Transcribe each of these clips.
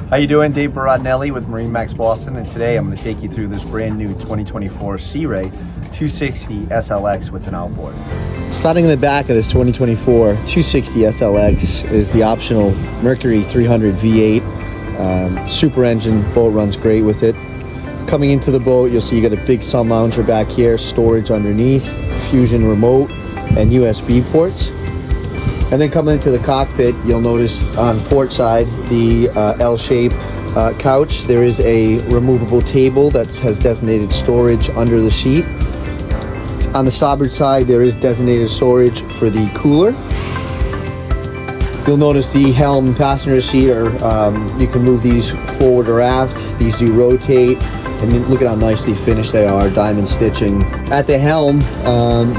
How you doing? Dave Barodnelli with MarineMax Boston, and today I'm going to take you through this brand new 2024 Sea Ray 260 SLX with an outboard. Starting in the back of this 2024 260 SLX is the optional Mercury 300 V8. Super engine, boat runs great with it. Coming into the boat, you'll see you got a big sun lounger back here, storage underneath, Fusion remote, and USB ports. And then coming into the cockpit, you'll notice on port side the L-shaped couch. There is a removable table that has designated storage under the seat. On the starboard side, there is designated storage for the cooler. You'll notice the helm and passenger seat are, you can move these forward or aft. These do rotate, and look at how nicely finished they are, diamond stitching. At the helm,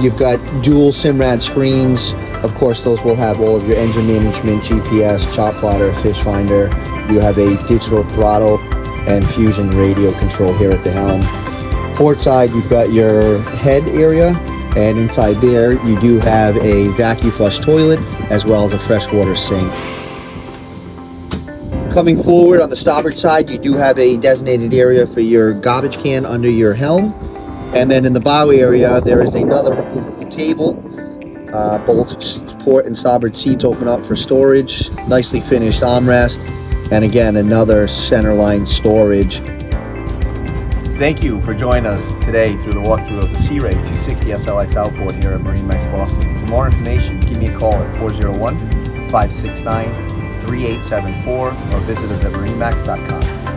you've got dual SIMRAD screens. Of course, those will have all of your engine management, GPS, chart plotter, fish finder. You have a digital throttle and Fusion radio control here at the helm. Port side, you've got your head area, and inside there you do have a vacuum flush toilet as well as a freshwater sink. Coming forward on the starboard side, you do have a designated area for your garbage can under your helm. And then in the bow area, there is another removable table. Both port and starboard seats open up for storage. Nicely finished armrest. And again, another centerline storage. Thank you for joining us today through the walkthrough of the Sea Ray 260 SLX outboard here at MarineMax Boston. For more information, give me a call at 401-569-3874 or visit us at marinemax.com.